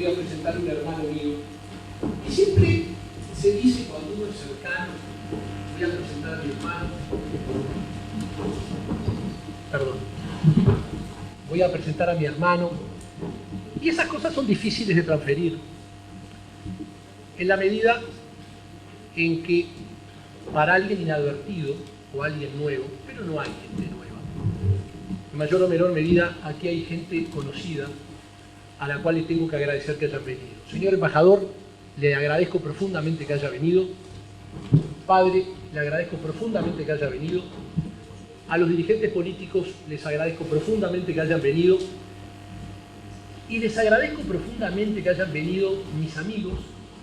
voy a presentar a un hermano mío. Y siempre se dice cuando uno es cercano, voy a presentar a mi hermano. Perdón. Voy a presentar a mi hermano. Y esas cosas son difíciles de transferir. En la medida en que para alguien inadvertido o alguien nuevo, pero no hay gente nueva. En mayor o menor medida, aquí hay gente conocida a la cual le tengo que agradecer que hayan venido. Señor embajador, le agradezco profundamente que haya venido. Padre, le agradezco profundamente que haya venido. A los dirigentes políticos les agradezco profundamente que hayan venido. Y les agradezco profundamente que hayan venido mis amigos,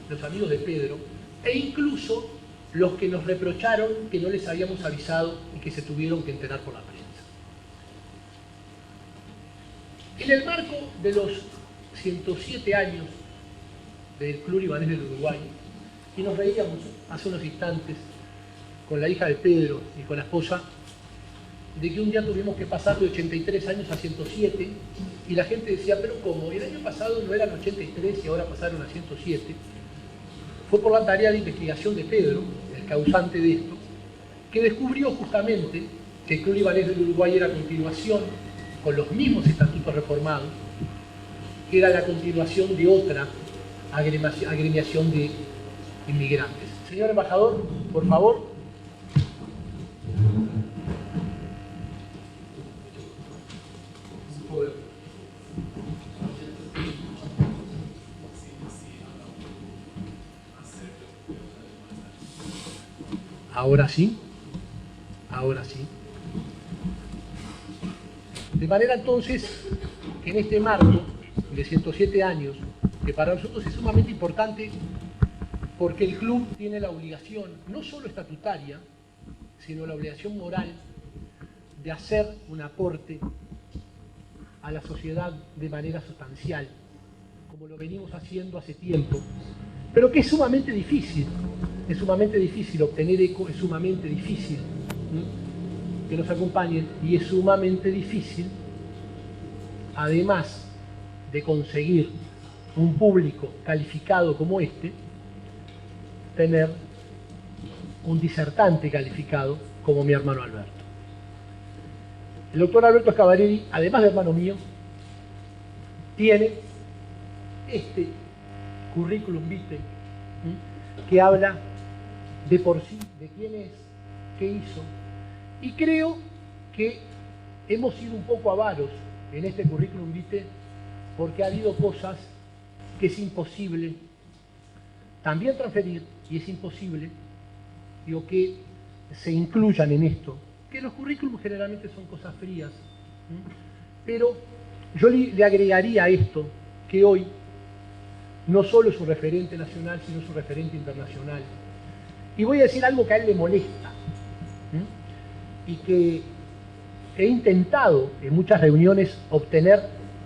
los amigos de Pedro, e incluso los que nos reprocharon que no les habíamos avisado y que se tuvieron que enterar por la prensa. En el marco de los 107 años del Club Libanés del Uruguay, y nos reíamos hace unos instantes con la hija de Pedro y con la esposa, de que un día tuvimos que pasar de 83 años a 107, y la gente decía, pero ¿cómo? El año pasado no eran 83 y ahora pasaron a 107. Fue por la tarea de investigación de Pedro, el causante de esto, que descubrió justamente que el Club Libanés del Uruguay era continuación, con los mismos estatutos reformados, que era la continuación de otra agremiación de inmigrantes. Señor embajador, por favor. Ahora sí, ahora sí. De manera entonces que en este marco de 107 años, que para nosotros es sumamente importante porque el club tiene la obligación, no solo estatutaria, sino la obligación moral de hacer un aporte a la sociedad de manera sustancial, como lo venimos haciendo hace tiempo, pero que es sumamente difícil obtener eco, es sumamente difícil que nos acompañen y es sumamente difícil, además de conseguir un público calificado como este, tener un disertante calificado como mi hermano Alberto. El doctor Alberto Scavarelli, además de hermano mío, tiene este currículum vitae que habla de por sí, de quién es, qué hizo, y creo que hemos sido un poco avaros en este currículum vitae porque ha habido cosas que es imposible también transferir, y es imposible, digo, que se incluyan en esto, que los currículums generalmente son cosas frías, pero yo le agregaría a esto que hoy no solo es un referente nacional, sino es un referente internacional. Y voy a decir algo que a él le molesta, y que he intentado en muchas reuniones obtener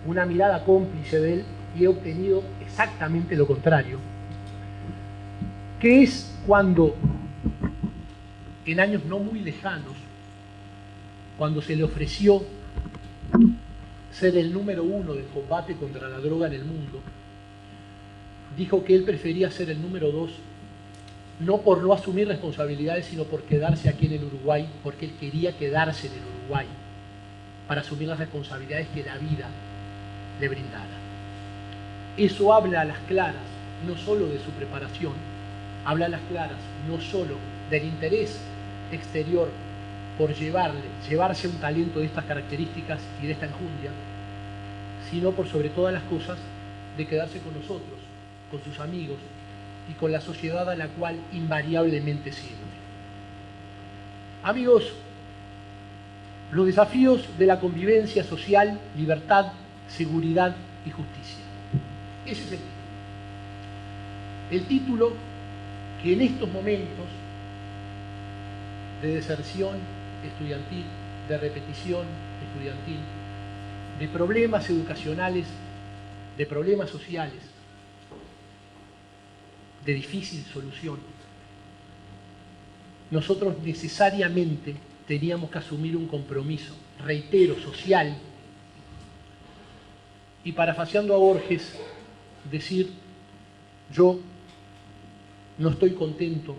una mirada cómplice de él, y he obtenido exactamente lo contrario, que es cuando, en años no muy lejanos, cuando se le ofreció ser el número 1 del combate contra la droga en el mundo, dijo que él prefería ser el número 2, no por no asumir responsabilidades, sino por quedarse aquí en el Uruguay, porque él quería quedarse en el Uruguay para asumir las responsabilidades que la vida le brindara. Eso habla a las claras, no solo de su preparación, habla a las claras, no solo del interés exterior por llevarse un talento de estas características y de esta enjundia, sino por sobre todas las cosas de quedarse con nosotros, con sus amigos y con la sociedad a la cual invariablemente sirve. Amigos, los desafíos de la convivencia social, libertad, seguridad y justicia. Ese es el título. El título que en estos momentos de deserción estudiantil, de repetición estudiantil, de problemas educacionales, de problemas sociales, de difícil solución, nosotros necesariamente teníamos que asumir un compromiso, reitero, social, y parafaseando a Borges, decir: yo no estoy contento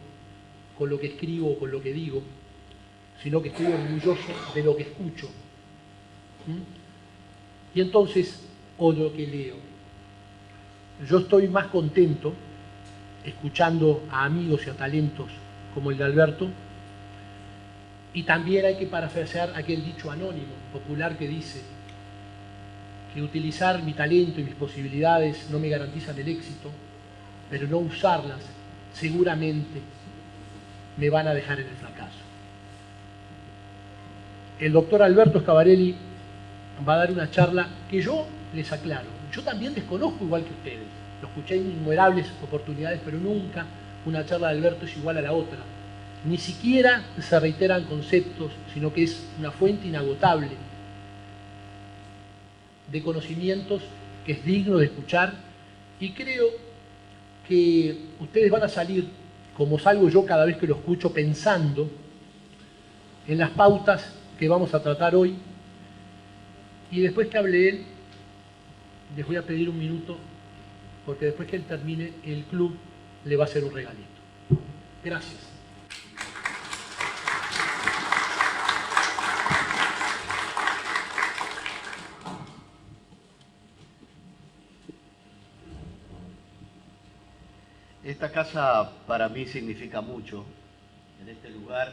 con lo que escribo o con lo que digo, sino que estoy orgulloso de lo que escucho. Y entonces, o lo que leo. Yo estoy más contento escuchando a amigos y a talentos como el de Alberto, y también hay que parafrasear aquel dicho anónimo, popular, que dice que utilizar mi talento y mis posibilidades no me garantizan el éxito, pero no usarlas seguramente me van a dejar en el fracaso. El doctor Alberto Scavarelli va a dar una charla que yo les aclaro, yo también desconozco igual que ustedes, lo escuché en innumerables oportunidades, pero nunca una charla de Alberto es igual a la otra. Ni siquiera se reiteran conceptos, sino que es una fuente inagotable de conocimientos que es digno de escuchar, y creo que ustedes van a salir, como salgo yo cada vez que lo escucho, pensando en las pautas que vamos a tratar hoy. Y después que hable él, les voy a pedir un minuto, porque después que él termine, el club le va a hacer un regalito. Gracias. Esta casa para mí significa mucho. En este lugar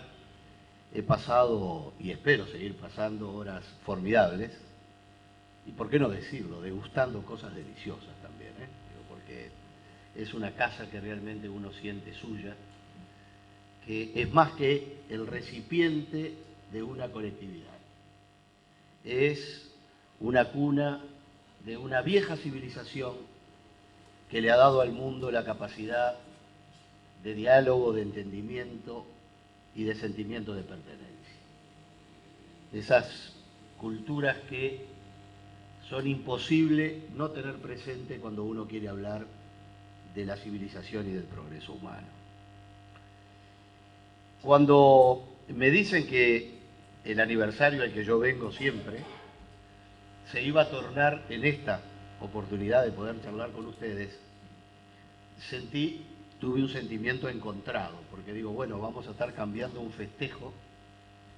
he pasado y espero seguir pasando horas formidables. Y por qué no decirlo, degustando cosas deliciosas también, porque es una casa que realmente uno siente suya, que es más que el recipiente de una colectividad. Es una cuna de una vieja civilización que le ha dado al mundo la capacidad de diálogo, de entendimiento y de sentimiento de pertenencia. Esas culturas que son imposibles no tener presente cuando uno quiere hablar de la civilización y del progreso humano. Cuando me dicen que el aniversario al que yo vengo siempre se iba a tornar en esta oportunidad de poder charlar con ustedes, tuve un sentimiento encontrado, porque digo, bueno, vamos a estar cambiando un festejo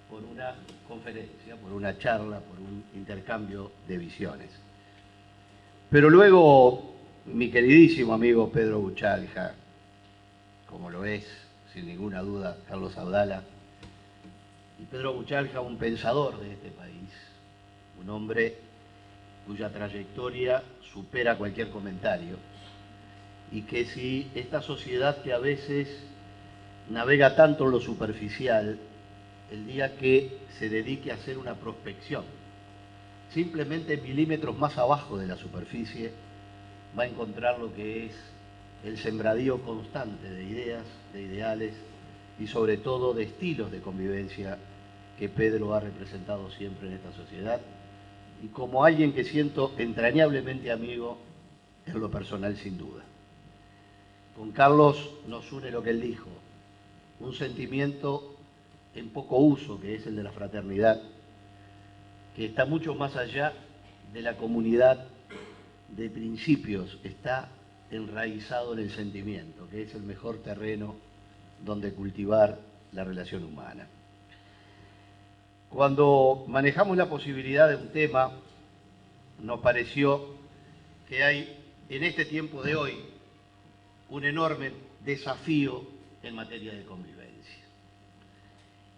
por una conferencia, por una charla, por un intercambio de visiones. Pero luego, mi queridísimo amigo Pedro Buchalja, como lo es, sin ninguna duda, Carlos Abdala, y Pedro Buchalja, un pensador de este país, un hombre cuya trayectoria supera cualquier comentario, y que si esta sociedad que a veces navega tanto en lo superficial, el día que se dedique a hacer una prospección, simplemente milímetros más abajo de la superficie, va a encontrar lo que es el sembradío constante de ideas, de ideales y sobre todo de estilos de convivencia que Pedro ha representado siempre en esta sociedad, y como alguien que siento entrañablemente amigo en lo personal sin duda. Con Carlos nos une lo que él dijo, un sentimiento en poco uso, que es el de la fraternidad, que está mucho más allá de la comunidad de principios, está enraizado en el sentimiento, que es el mejor terreno donde cultivar la relación humana. Cuando manejamos la posibilidad de un tema, nos pareció que hay en este tiempo de hoy un enorme desafío en materia de convivencia.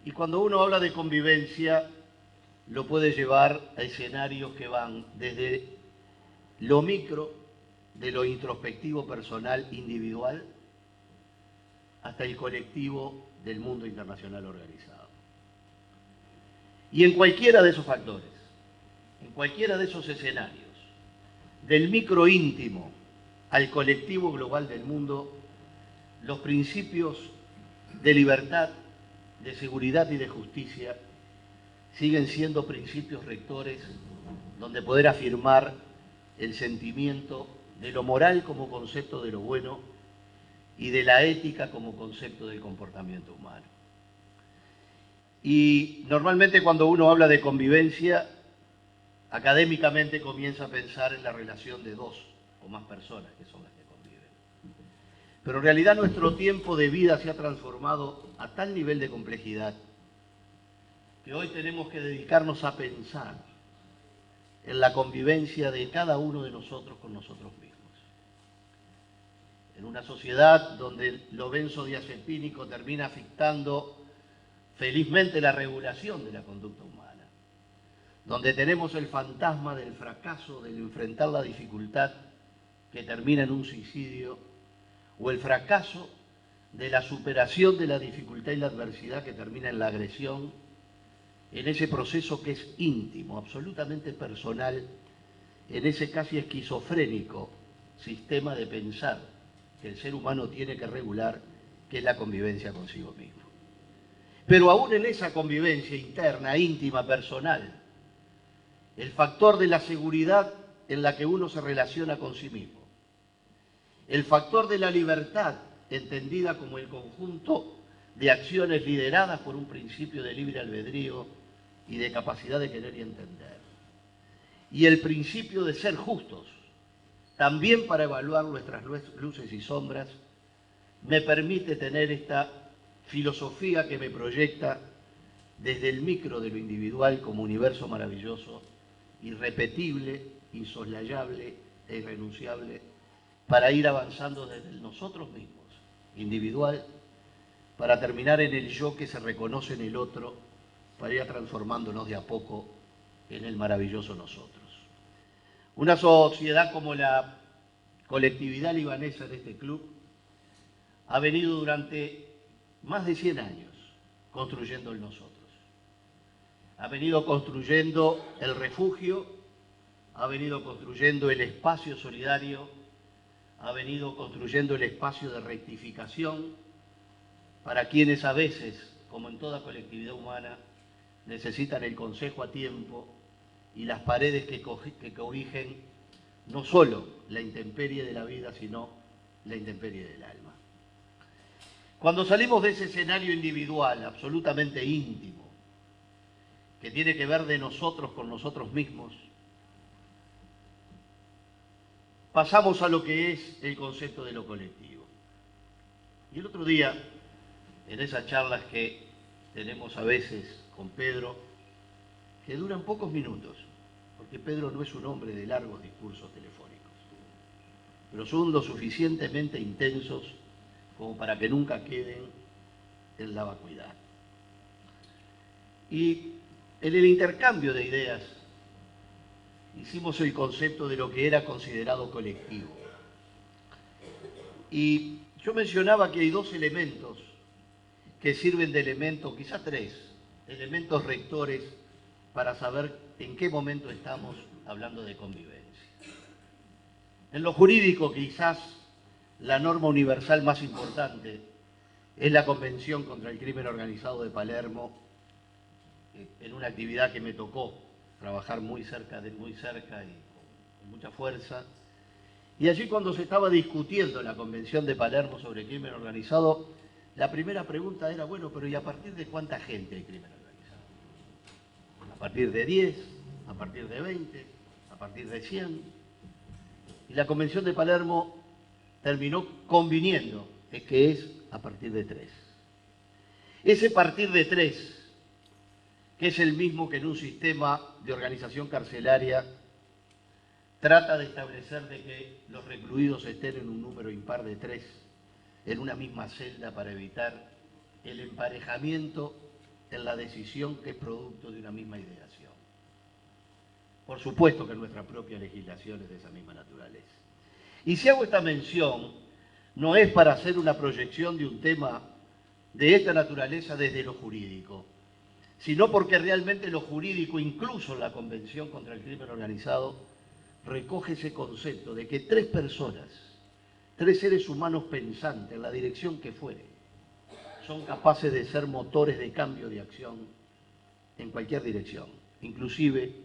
Y cuando uno habla de convivencia, lo puede llevar a escenarios que van desde lo micro, de lo introspectivo personal individual, hasta el colectivo del mundo internacional organizado. Y en cualquiera de esos factores, en cualquiera de esos escenarios, del micro íntimo al colectivo global del mundo, los principios de libertad, de seguridad y de justicia siguen siendo principios rectores donde poder afirmar el sentimiento de lo moral como concepto de lo bueno y de la ética como concepto del comportamiento humano. Y normalmente cuando uno habla de convivencia, académicamente comienza a pensar en la relación de dos o más personas que son las que conviven. Pero en realidad nuestro tiempo de vida se ha transformado a tal nivel de complejidad que hoy tenemos que dedicarnos a pensar en la convivencia de cada uno de nosotros con nosotros mismos. En una sociedad donde lo benzodiazepínico termina afectando felizmente la regulación de la conducta humana, donde tenemos el fantasma del fracaso, del enfrentar la dificultad que termina en un suicidio, o el fracaso de la superación de la dificultad y la adversidad que termina en la agresión, en ese proceso que es íntimo, absolutamente personal, en ese casi esquizofrénico sistema de pensar que el ser humano tiene que regular, que es la convivencia consigo mismo. Pero aún en esa convivencia interna, íntima, personal, el factor de la seguridad en la que uno se relaciona con sí mismo, el factor de la libertad, entendida como el conjunto de acciones lideradas por un principio de libre albedrío y de capacidad de querer y entender, y el principio de ser justos, también para evaluar nuestras luces y sombras, me permite tener esta filosofía que me proyecta desde el micro de lo individual como universo maravilloso, irrepetible, insoslayable e irrenunciable, para ir avanzando desde nosotros mismos, individual, para terminar en el yo que se reconoce en el otro, para ir transformándonos de a poco en el maravilloso nosotros. Una sociedad como la colectividad libanesa de este club ha venido durante más de 100 años construyendo el nosotros. Ha venido construyendo el refugio, ha venido construyendo el espacio solidario, ha venido construyendo el espacio de rectificación para quienes a veces, como en toda colectividad humana, necesitan el consejo a tiempo y las paredes que cobijen no solo la intemperie de la vida, sino la intemperie del alma. Cuando salimos de ese escenario individual, absolutamente íntimo, que tiene que ver de nosotros con nosotros mismos, pasamos a lo que es el concepto de lo colectivo. Y el otro día, en esas charlas que tenemos a veces con Pedro, que duran pocos minutos, porque Pedro no es un hombre de largos discursos telefónicos, pero son lo suficientemente intensos como para que nunca queden en la vacuidad. Y en el intercambio de ideas hicimos el concepto de lo que era considerado colectivo. Y yo mencionaba que hay dos elementos que sirven de elemento, quizá tres, elementos rectores para saber en qué momento estamos hablando de convivencia. En lo jurídico, quizás la norma universal más importante es la Convención contra el Crimen Organizado de Palermo, en una actividad que me tocó trabajar muy cerca y con mucha fuerza. Y allí, cuando se estaba discutiendo la Convención de Palermo sobre el crimen organizado, la primera pregunta era, bueno, pero ¿y a partir de cuánta gente hay crimen organizado? ¿A partir de 10? ¿A partir de 20? ¿A partir de 100? Y la Convención de Palermo terminó conviniendo que es a partir de 3. Ese partir de 3, que es el mismo que en un sistema de organización carcelaria trata de establecer de que los recluidos estén en un número impar de 3 en una misma celda para evitar el emparejamiento en la decisión que es producto de una misma ideación. Por supuesto que nuestra propia legislación es de esa misma naturaleza. Y si hago esta mención, no es para hacer una proyección de un tema de esta naturaleza desde lo jurídico, sino porque realmente lo jurídico, incluso en la Convención contra el Crimen Organizado, recoge ese concepto de que 3 personas, 3 seres humanos pensantes, en la dirección que fuere, son capaces de ser motores de cambio de acción en cualquier dirección, inclusive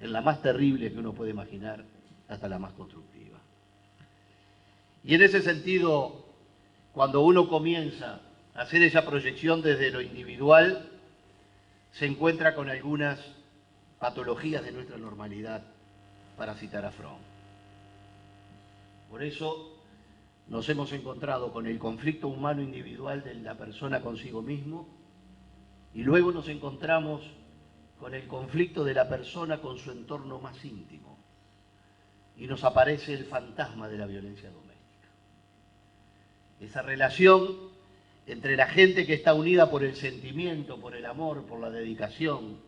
en la más terrible que uno puede imaginar, hasta la más constructiva. Y en ese sentido, cuando uno comienza a hacer esa proyección desde lo individual, se encuentra con algunas patologías de nuestra normalidad, para citar a Fromm. Por eso nos hemos encontrado con el conflicto humano individual de la persona consigo mismo y luego nos encontramos con el conflicto de la persona con su entorno más íntimo y nos aparece el fantasma de la violencia doméstica. Esa relación entre la gente que está unida por el sentimiento, por el amor, por la dedicación,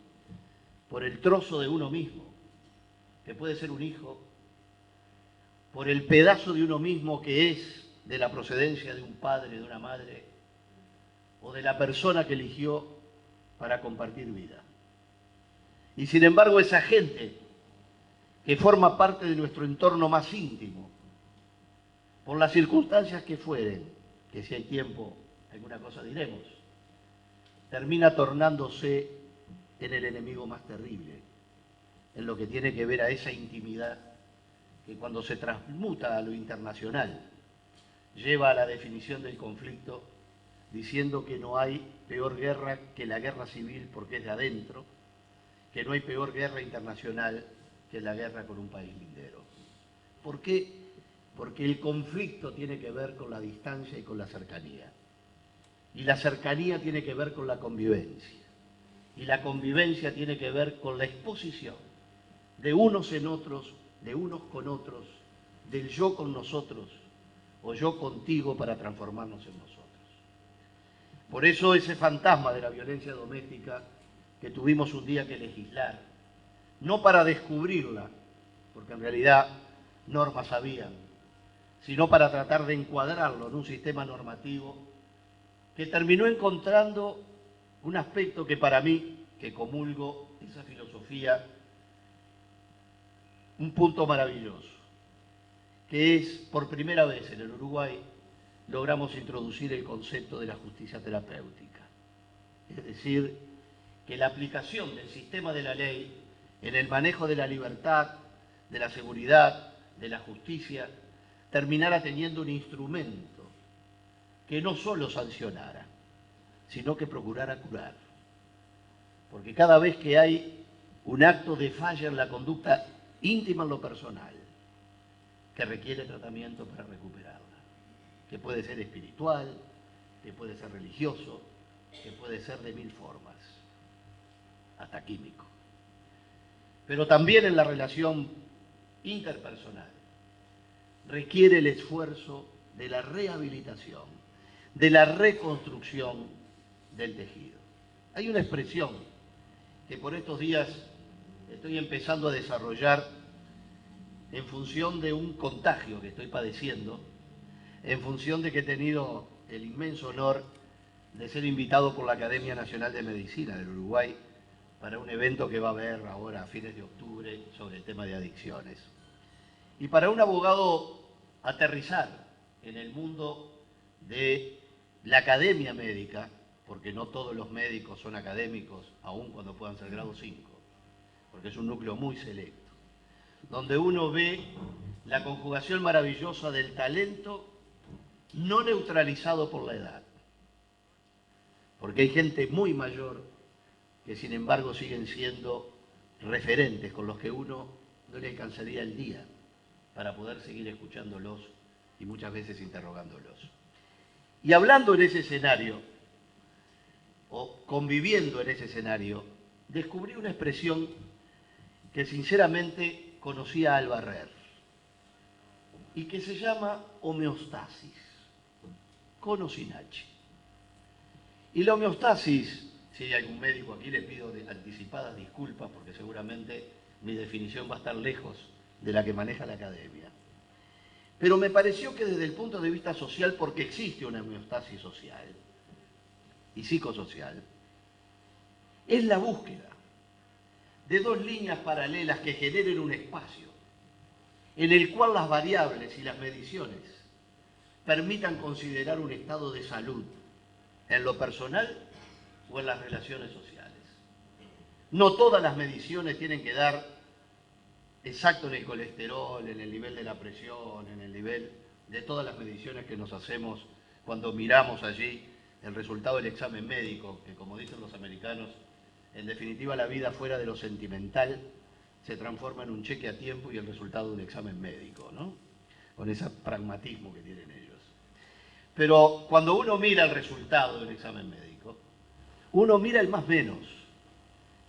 por el trozo de uno mismo, que puede ser un hijo, por el pedazo de uno mismo que es de la procedencia de un padre, de una madre, o de la persona que eligió para compartir vida. Y sin embargo, esa gente que forma parte de nuestro entorno más íntimo, por las circunstancias que fueren, que si hay tiempo, alguna cosa diremos, termina tornándose en el enemigo más terrible, en lo que tiene que ver a esa intimidad que cuando se transmuta a lo internacional, lleva a la definición del conflicto, diciendo que no hay peor guerra que la guerra civil porque es de adentro, que no hay peor guerra internacional que la guerra con un país lindero. ¿Por qué? Porque el conflicto tiene que ver con la distancia y con la cercanía. Y la cercanía tiene que ver con la convivencia. Y la convivencia tiene que ver con la exposición de unos en otros, de unos con otros, del yo con nosotros o yo contigo para transformarnos en nosotros. Por eso ese fantasma de la violencia doméstica que tuvimos un día que legislar, no para descubrirla, porque en realidad normas habían, sino para tratar de encuadrarlo en un sistema normativo que terminó encontrando un aspecto que para mí, que comulgo esa filosofía, un punto maravilloso, que es, por primera vez en el Uruguay, logramos introducir el concepto de la justicia terapéutica. Es decir, que la aplicación del sistema de la ley en el manejo de la libertad, de la seguridad, de la justicia, terminara teniendo un instrumento que no solo sancionara, sino que procurara curar. Porque cada vez que hay un acto de falla en la conducta íntima en lo personal, que requiere tratamiento para recuperarla, que puede ser espiritual, que puede ser religioso, que puede ser de mil formas, hasta químico. Pero también en la relación interpersonal requiere el esfuerzo de la rehabilitación, de la reconstrucción del tejido. Hay una expresión que por estos días estoy empezando a desarrollar en función de un contagio que estoy padeciendo, en función de que he tenido el inmenso honor de ser invitado por la Academia Nacional de Medicina del Uruguay para un evento que va a haber ahora a fines de octubre sobre el tema de adicciones. Y para un abogado aterrizar en el mundo de la academia médica, porque no todos los médicos son académicos, aun cuando puedan ser grado 5, porque es un núcleo muy selecto, donde uno ve la conjugación maravillosa del talento no neutralizado por la edad, porque hay gente muy mayor que sin embargo siguen siendo referentes con los que uno no le alcanzaría el día para poder seguir escuchándolos y muchas veces interrogándolos. Y hablando en ese escenario, o conviviendo en ese escenario, descubrí una expresión que sinceramente conocí a Alba Herrer y que se llama homeostasis, con o sin H. Y la homeostasis, si hay algún médico aquí, le pido anticipadas disculpas porque seguramente mi definición va a estar lejos de la que maneja la academia. Pero me pareció que desde el punto de vista social, porque existe una homeostasis social y psicosocial, es la búsqueda de dos líneas paralelas que generen un espacio en el cual las variables y las mediciones permitan considerar un estado de salud en lo personal o en las relaciones sociales. No todas las mediciones tienen que dar exacto en el colesterol, en el nivel de la presión, en el nivel de todas las mediciones que nos hacemos cuando miramos allí el resultado del examen médico, que como dicen los americanos, en definitiva la vida fuera de lo sentimental se transforma en un cheque a tiempo y el resultado de un examen médico, ¿no? con ese pragmatismo que tienen ellos. Pero cuando uno mira el resultado del examen médico, uno mira el más menos.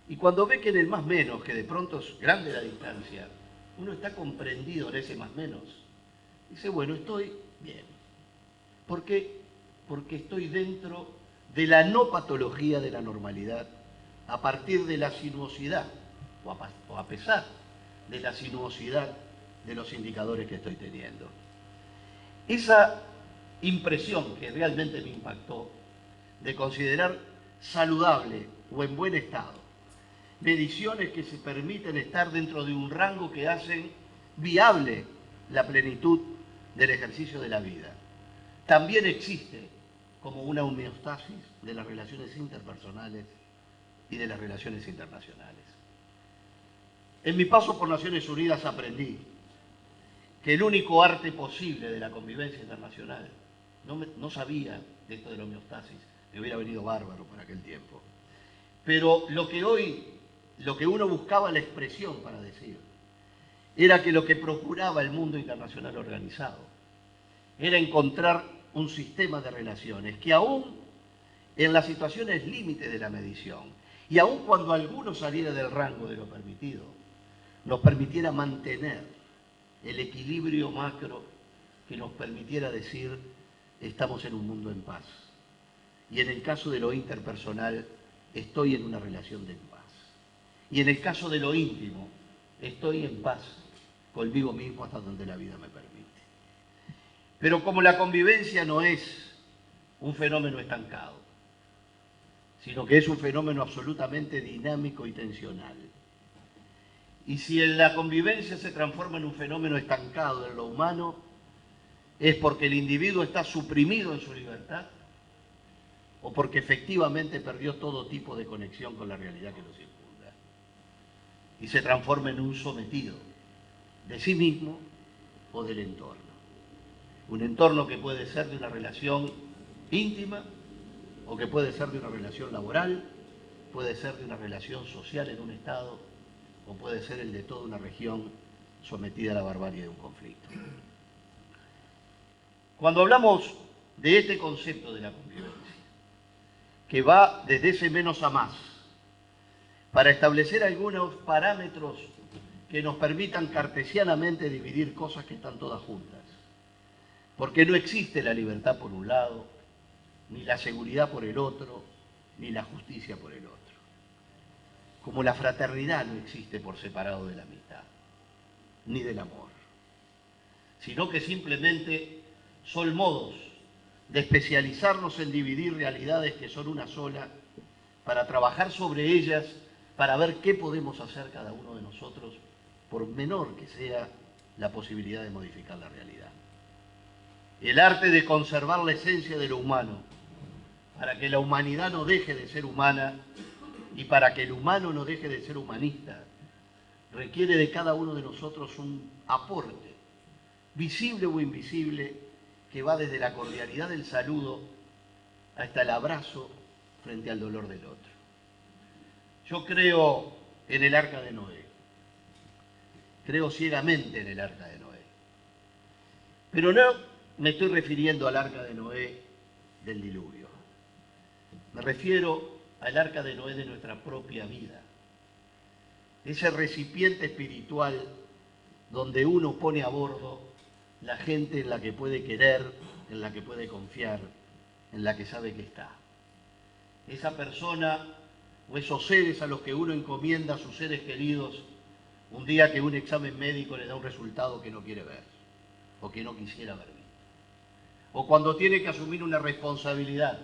Y cuando ve que en el más menos, que de pronto es grande la distancia, uno está comprendido en ese más menos, dice, bueno, estoy bien. ¿Por qué? Porque estoy dentro de la no patología de la normalidad, a partir de la sinuosidad, o a pesar de la sinuosidad de los indicadores que estoy teniendo. Esa impresión que realmente me impactó, de considerar saludable o en buen estado mediciones que se permiten estar dentro de un rango que hacen viable la plenitud del ejercicio de la vida, también existe como una homeostasis de las relaciones interpersonales y de las relaciones internacionales. En mi paso por Naciones Unidas aprendí que el único arte posible de la convivencia internacional, no sabía de esto de la homeostasis, me hubiera venido bárbaro por aquel tiempo, pero lo que uno buscaba la expresión para decir, era que lo que procuraba el mundo internacional organizado era encontrar un sistema de relaciones que aún en las situaciones límite de la medición, y aún cuando alguno saliera del rango de lo permitido, nos permitiera mantener el equilibrio macro que nos permitiera decir estamos en un mundo en paz. Y en el caso de lo interpersonal, estoy en una relación de paz. Y en el caso de lo íntimo, estoy en paz conmigo mismo hasta donde la vida me permite. Pero como la convivencia no es un fenómeno estancado, sino que es un fenómeno absolutamente dinámico y tensional. Y si la convivencia se transforma en un fenómeno estancado en lo humano, es porque el individuo está suprimido en su libertad o porque efectivamente perdió todo tipo de conexión con la realidad que lo circunda y se transforma en un sometido de sí mismo o del entorno. Un entorno que puede ser de una relación íntima o que puede ser de una relación laboral, puede ser de una relación social en un Estado o puede ser el de toda una región sometida a la barbarie de un conflicto. Cuando hablamos de este concepto de la convivencia, que va desde ese menos a más, para establecer algunos parámetros que nos permitan cartesianamente dividir cosas que están todas juntas, porque no existe la libertad por un lado, ni la seguridad por el otro, ni la justicia por el otro. Como la fraternidad no existe por separado de la amistad, ni del amor, sino que simplemente son modos de especializarnos en dividir realidades que son una sola, para trabajar sobre ellas, para ver qué podemos hacer cada uno de nosotros, por menor que sea la posibilidad de modificar la realidad. El arte de conservar la esencia de lo humano, para que la humanidad no deje de ser humana y para que el humano no deje de ser humanista, requiere de cada uno de nosotros un aporte, visible o invisible, que va desde la cordialidad del saludo hasta el abrazo frente al dolor del otro. Yo creo en el Arca de Noé, creo ciegamente en el Arca de Noé, pero no me estoy refiriendo al Arca de Noé del diluvio, me refiero al Arca de Noé de nuestra propia vida, ese recipiente espiritual donde uno pone a bordo la gente en la que puede querer, en la que puede confiar, en la que sabe que está. Esa persona o esos seres a los que uno encomienda a sus seres queridos un día que un examen médico le da un resultado que no quiere ver o que no quisiera ver visto. O cuando tiene que asumir una responsabilidad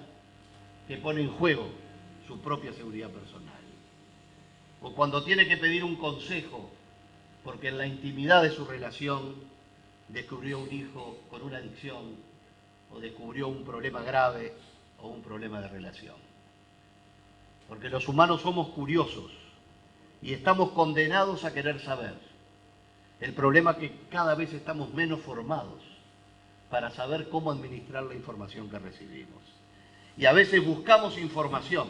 que pone en juego su propia seguridad personal. O cuando tiene que pedir un consejo porque en la intimidad de su relación descubrió un hijo con una adicción o descubrió un problema grave o un problema de relación. Porque los humanos somos curiosos y estamos condenados a querer saber. El problema es que cada vez estamos menos formados para saber cómo administrar la información que recibimos. Y a veces buscamos información,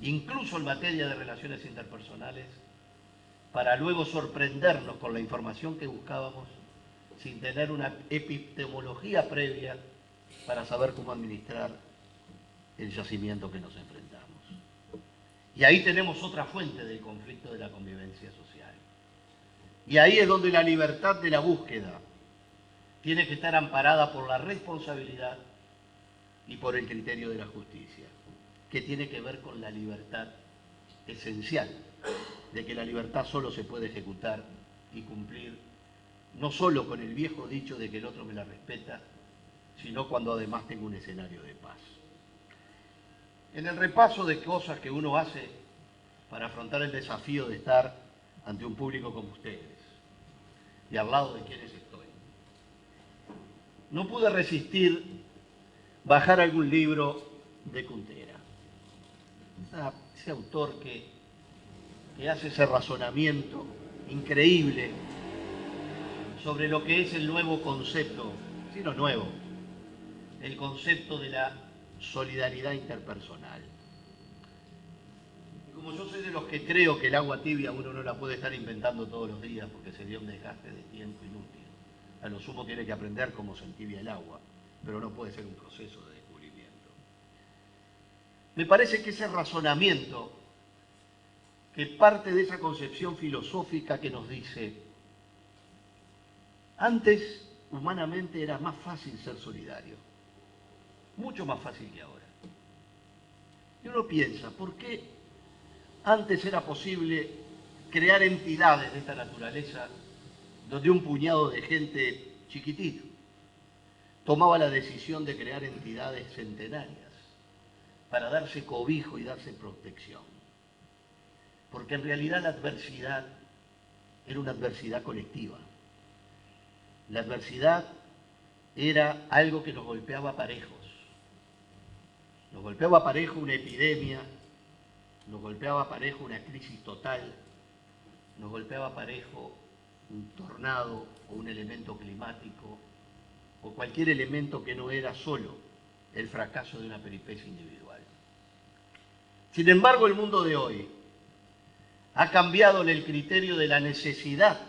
incluso en materia de relaciones interpersonales, para luego sorprendernos con la información que buscábamos sin tener una epistemología previa para saber cómo administrar el yacimiento que nos enfrentamos. Y ahí tenemos otra fuente del conflicto de la convivencia social. Y ahí es donde la libertad de la búsqueda tiene que estar amparada por la responsabilidad y por el criterio de la justicia, que tiene que ver con la libertad esencial, de que la libertad solo se puede ejecutar y cumplir, no solo con el viejo dicho de que el otro me la respeta, sino cuando además tengo un escenario de paz. En el repaso de cosas que uno hace para afrontar el desafío de estar ante un público como ustedes y al lado de quienes estoy, no pude resistir bajar algún libro de Kuntera, ese autor que hace ese razonamiento increíble sobre lo que es el nuevo concepto, si no nuevo, el concepto de la solidaridad interpersonal. Y como yo soy de los que creo que el agua tibia uno no la puede estar inventando todos los días porque sería un desgaste de tiempo inútil. A lo sumo tiene que aprender cómo se entibia el agua, pero no puede ser un proceso de descubrimiento. Me parece que ese razonamiento, que parte de esa concepción filosófica que nos dice, antes humanamente era más fácil ser solidario, mucho más fácil que ahora. Y uno piensa, ¿por qué antes era posible crear entidades de esta naturaleza donde un puñado de gente chiquitito tomaba la decisión de crear entidades centenarias para darse cobijo y darse protección? Porque en realidad la adversidad era una adversidad colectiva. La adversidad era algo que nos golpeaba parejos. Nos golpeaba parejo una epidemia, nos golpeaba parejo una crisis total, nos golpeaba parejo un tornado o un elemento climático o cualquier elemento que no era solo el fracaso de una peripecia individual. Sin embargo, el mundo de hoy ha cambiado en el criterio de la necesidad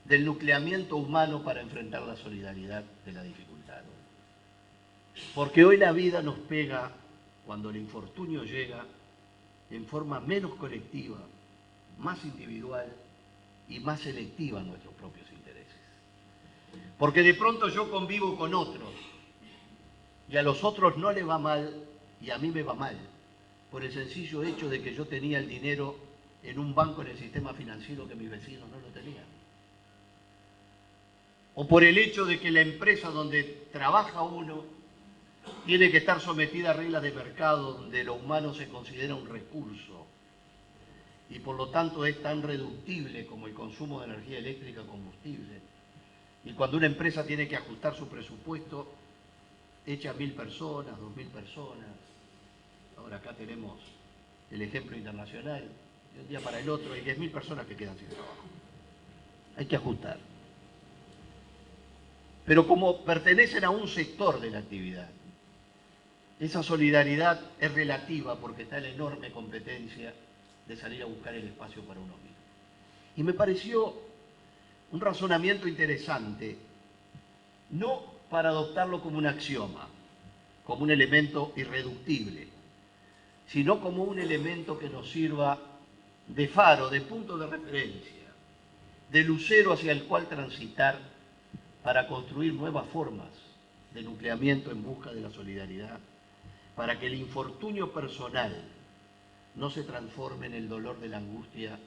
del nucleamiento humano para enfrentar la solidaridad de la dificultad. Porque hoy la vida nos pega, cuando el infortunio llega, en forma menos colectiva, más individual y más selectiva en nuestros propios intereses. Porque de pronto yo convivo con otros y a los otros no les va mal y a mí me va mal, por el sencillo hecho de que yo tenía el dinero en un banco en el sistema financiero que mis vecinos no lo tenían. O por el hecho de que la empresa donde trabaja uno tiene que estar sometida a reglas de mercado donde lo humano se considera un recurso y por lo tanto es tan reductible como el consumo de energía eléctrica o combustible. Y cuando una empresa tiene que ajustar su presupuesto, echa 1.000 personas, 2.000 personas. Ahora acá tenemos el ejemplo internacional. De un día para el otro hay 10.000 personas que quedan sin trabajo. Hay que ajustar. Pero como pertenecen a un sector de la actividad, esa solidaridad es relativa porque está en la enorme competencia de salir a buscar el espacio para uno mismo. Y me pareció un razonamiento interesante, no para adoptarlo como un axioma, como un elemento irreductible, sino como un elemento que nos sirva de faro, de punto de referencia, de lucero hacia el cual transitar para construir nuevas formas de nucleamiento en busca de la solidaridad, para que el infortunio personal no se transforme en el dolor de la angustia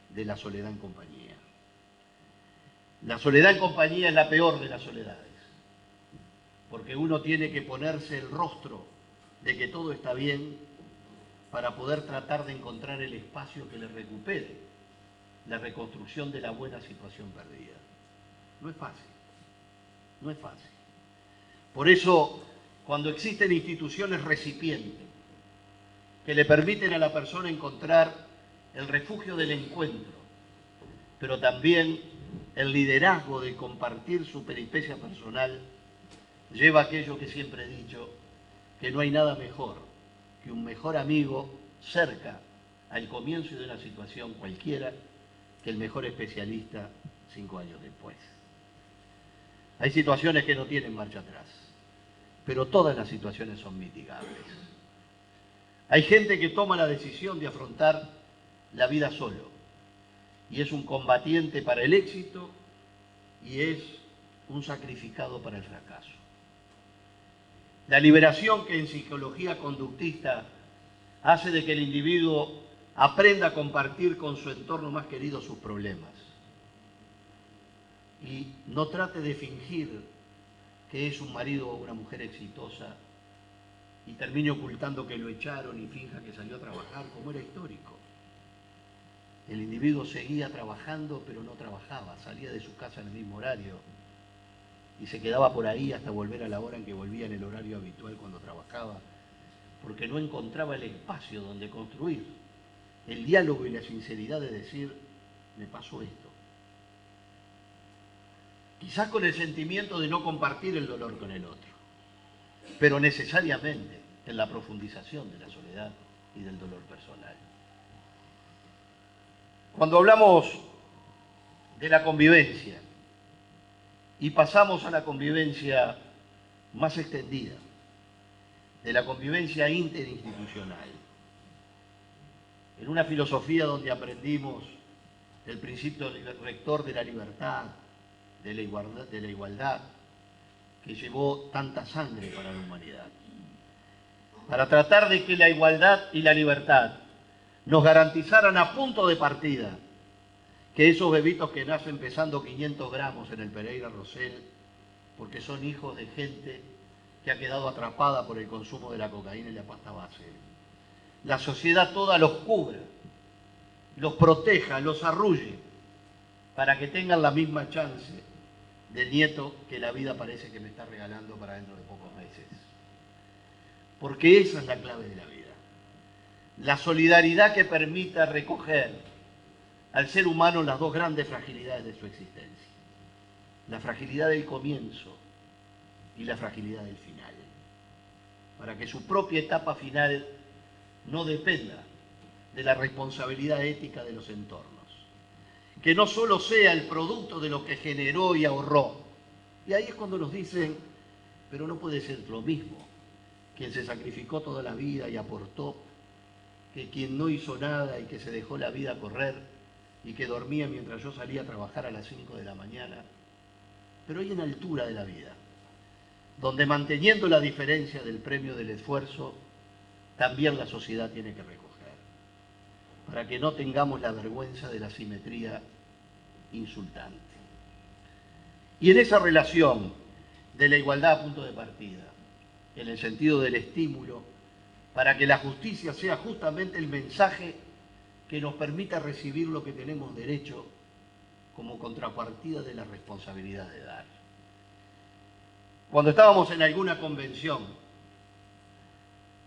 de la soledad en compañía. La soledad en compañía es la peor de las soledades, porque uno tiene que ponerse el rostro de que todo está bien para poder tratar de encontrar el espacio que le recupere la reconstrucción de la buena situación perdida. No es fácil, no es fácil. Por eso, cuando existen instituciones recipientes que le permiten a la persona encontrar el refugio del encuentro, pero también el liderazgo de compartir su peripecia personal, lleva aquello que siempre he dicho, que no hay nada mejor que un mejor amigo cerca al comienzo de una situación cualquiera que el mejor especialista 5 años después. Hay situaciones que no tienen marcha atrás, pero todas las situaciones son mitigables. Hay gente que toma la decisión de afrontar la vida solo y es un combatiente para el éxito y es un sacrificado para el fracaso. La liberación que en psicología conductista hace de que el individuo aprenda a compartir con su entorno más querido sus problemas y no trate de fingir que es un marido o una mujer exitosa y termine ocultando que lo echaron y finja que salió a trabajar, como era histórico. El individuo seguía trabajando, pero no trabajaba, salía de su casa en el mismo horario y se quedaba por ahí hasta volver a la hora en que volvía en el horario habitual cuando trabajaba, porque no encontraba el espacio donde construir el diálogo y la sinceridad de decir, me pasó esto. Quizás con el sentimiento de no compartir el dolor con el otro, pero necesariamente en la profundización de la soledad y del dolor personal. Cuando hablamos de la convivencia y pasamos a la convivencia más extendida, de la convivencia interinstitucional, en una filosofía donde aprendimos el principio rector de la libertad, de la igualdad, que llevó tanta sangre para la humanidad. Para tratar de que la igualdad y la libertad nos garantizaran a punto de partida que esos bebitos que nacen pesando 500 gramos en el Pereira Rosell, porque son hijos de gente que ha quedado atrapada por el consumo de la cocaína y la pasta base, la sociedad toda los cubra, los proteja, los arrulle, para que tengan la misma chance del nieto que la vida parece que me está regalando para dentro de pocos meses. Porque esa es la clave de la vida. La solidaridad que permita recoger al ser humano las dos grandes fragilidades de su existencia. La fragilidad del comienzo y la fragilidad del final. Para que su propia etapa final no dependa de la responsabilidad ética de los entornos. Que no solo sea el producto de lo que generó y ahorró. Y ahí es cuando nos dicen, pero no puede ser lo mismo quien se sacrificó toda la vida y aportó, que quien no hizo nada y que se dejó la vida correr y que dormía mientras yo salía a trabajar a las 5 de la mañana. Pero hay una altura de la vida, donde manteniendo la diferencia del premio del esfuerzo, también la sociedad tiene que recoger, para que no tengamos la vergüenza de la simetría insultante. Y en esa relación de la igualdad a punto de partida, en el sentido del estímulo, para que la justicia sea justamente el mensaje que nos permita recibir lo que tenemos derecho como contrapartida de la responsabilidad de dar. Cuando estábamos en alguna convención,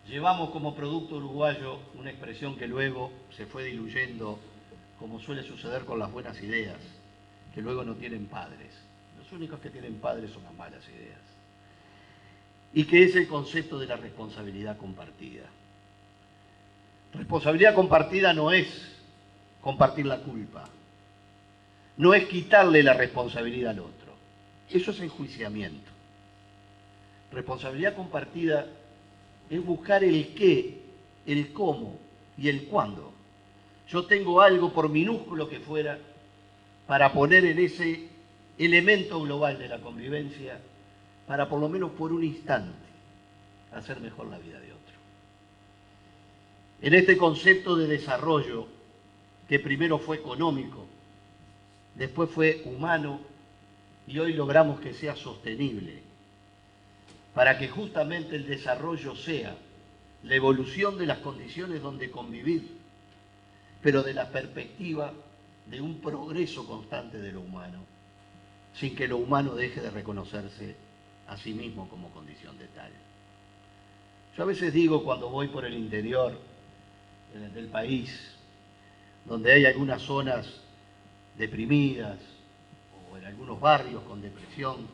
llevamos como producto uruguayo una expresión que luego se fue diluyendo, como suele suceder con las buenas ideas, que luego no tienen padres. Los únicos que tienen padres son las malas ideas. Y que es el concepto de la responsabilidad compartida. Responsabilidad compartida no es compartir la culpa, no es quitarle la responsabilidad al otro. Eso es enjuiciamiento. Responsabilidad compartida es buscar el qué, el cómo y el cuándo. Yo tengo algo, por minúsculo que fuera, para poner en ese elemento global de la convivencia, para por lo menos por un instante hacer mejor la vida de otro. En este concepto de desarrollo, que primero fue económico, después fue humano y hoy logramos que sea sostenible, para que justamente el desarrollo sea la evolución de las condiciones donde convivir, pero de la perspectiva de un progreso constante de lo humano, sin que lo humano deje de reconocerse a sí mismo como condición de tal. Yo a veces digo, cuando voy por el interior del país, donde hay algunas zonas deprimidas o en algunos barrios con depresión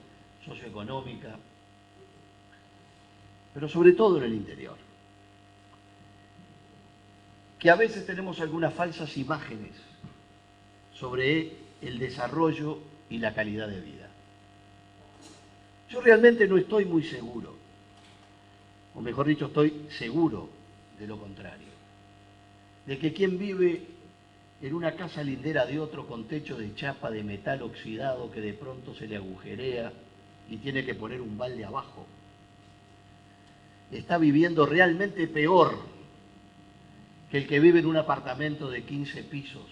socioeconómica, pero sobre todo en el interior, que a veces tenemos algunas falsas imágenes sobre el desarrollo y la calidad de vida. Yo realmente no estoy muy seguro, o mejor dicho, estoy seguro de lo contrario, de que quien vive en una casa lindera de otro con techo de chapa de metal oxidado que de pronto se le agujerea y tiene que poner un balde abajo, está viviendo realmente peor que el que vive en un apartamento de 15 pisos,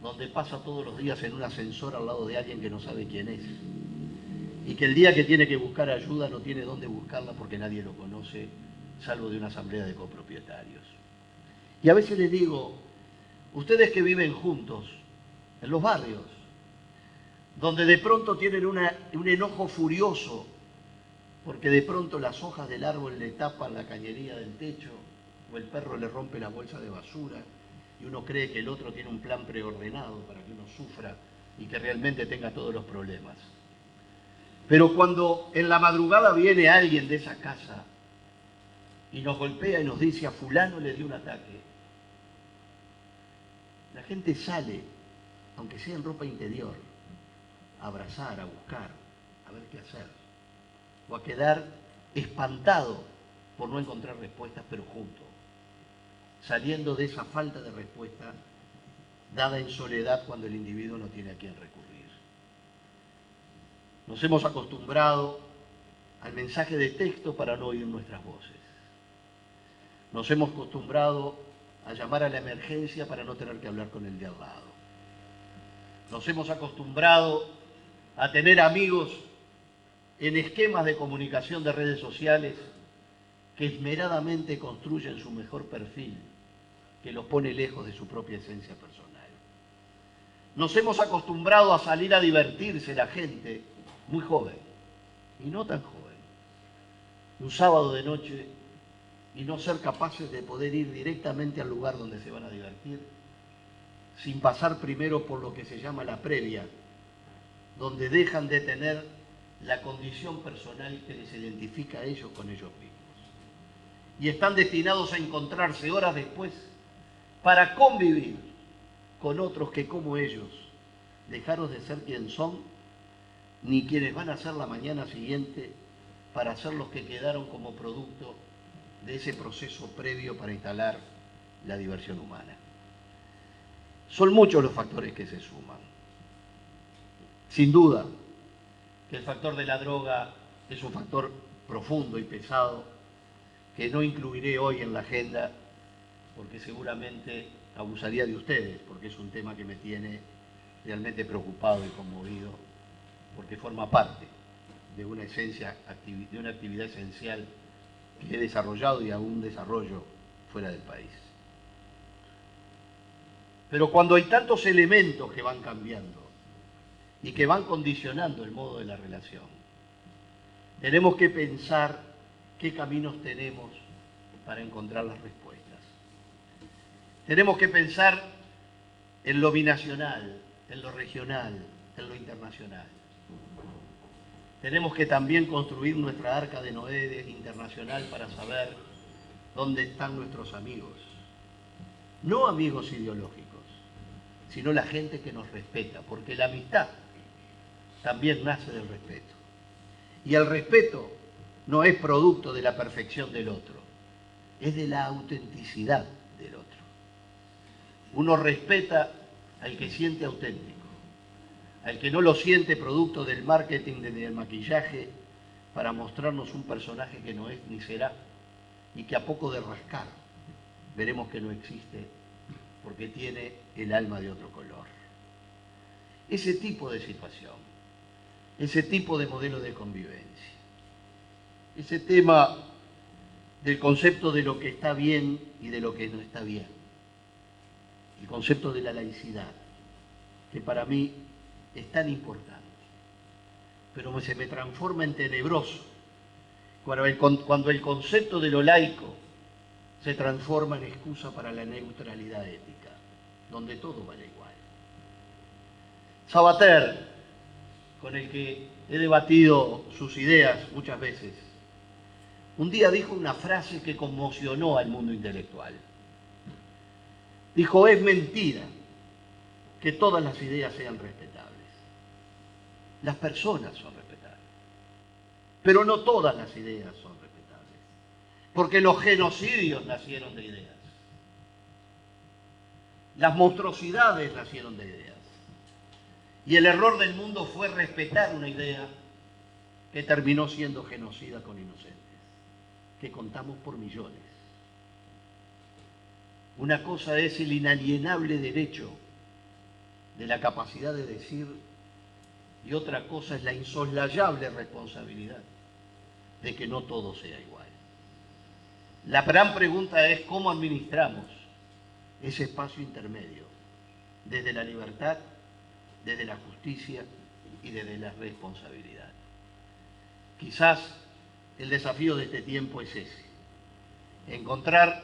donde pasa todos los días en un ascensor al lado de alguien que no sabe quién es, y que el día que tiene que buscar ayuda no tiene dónde buscarla porque nadie lo conoce, salvo de una asamblea de copropietarios. Y a veces les digo, ustedes que viven juntos, en los barrios, donde de pronto tienen un enojo furioso, porque de pronto las hojas del árbol le tapan la cañería del techo, o el perro le rompe la bolsa de basura, y uno cree que el otro tiene un plan preordenado para que uno sufra y que realmente tenga todos los problemas. Pero cuando en la madrugada viene alguien de esa casa y nos golpea y nos dice a fulano le dio un ataque, la gente sale, aunque sea en ropa interior, a abrazar, a buscar, a ver qué hacer, o a quedar espantado por no encontrar respuestas, pero juntos, saliendo de esa falta de respuesta dada en soledad cuando el individuo no tiene a quién recurrir. Nos hemos acostumbrado al mensaje de texto para no oír nuestras voces. Nos hemos acostumbrado a llamar a la emergencia para no tener que hablar con el de al lado. Nos hemos acostumbrado a tener amigos en esquemas de comunicación de redes sociales que esmeradamente construyen su mejor perfil, que los pone lejos de su propia esencia personal. Nos hemos acostumbrado a salir a divertirse la gente muy joven y no tan joven, un sábado de noche, y no ser capaces de poder ir directamente al lugar donde se van a divertir sin pasar primero por lo que se llama la previa, donde dejan de tener la condición personal que les identifica a ellos con ellos mismos. Y están destinados a encontrarse horas después para convivir con otros que, como ellos, dejaron de ser quien son, ni quienes van a ser la mañana siguiente para ser los que quedaron como producto de ese proceso previo para instalar la diversión humana. Son muchos los factores que se suman. Sin duda que el factor de la droga es un factor profundo y pesado que no incluiré hoy en la agenda porque seguramente abusaría de ustedes, porque es un tema que me tiene realmente preocupado y conmovido, porque forma parte de una de una actividad esencial que he desarrollado y aún desarrollo fuera del país. Pero cuando hay tantos elementos que van cambiando y que van condicionando el modo de la relación, tenemos que pensar qué caminos tenemos para encontrar las respuestas. Tenemos que pensar en lo binacional, en lo regional, en lo internacional. Tenemos que también construir nuestra arca de Noé internacional para saber dónde están nuestros amigos. No amigos ideológicos, sino la gente que nos respeta, porque la amistad también nace del respeto. Y el respeto no es producto de la perfección del otro, es de la autenticidad del otro. Uno respeta al que siente auténtico, al que no lo siente producto del marketing, del maquillaje, para mostrarnos un personaje que no es ni será, y que a poco de rascar veremos que no existe, porque tiene el alma de otro color. Ese tipo de situación, ese tipo de modelo de convivencia, ese tema del concepto de lo que está bien y de lo que no está bien, el concepto de la laicidad, que para mí es tan importante, pero se me transforma en tenebroso cuando el concepto de lo laico se transforma en excusa para la neutralidad ética, donde todo vale igual. Sabater, con el que he debatido sus ideas muchas veces, un día dijo una frase que conmocionó al mundo intelectual. Dijo, es mentira que todas las ideas sean respetables. Las personas son respetables. Pero no todas las ideas son respetables, porque los genocidios nacieron de ideas, las monstruosidades nacieron de ideas, y el error del mundo fue respetar una idea que terminó siendo genocida con inocentes, que contamos por millones. Una cosa es el inalienable derecho de la capacidad de decir, y otra cosa es la insoslayable responsabilidad de que no todo sea igual. La gran pregunta es cómo administramos ese espacio intermedio, desde la libertad, desde la justicia y desde la responsabilidad. Quizás el desafío de este tiempo es ese, encontrar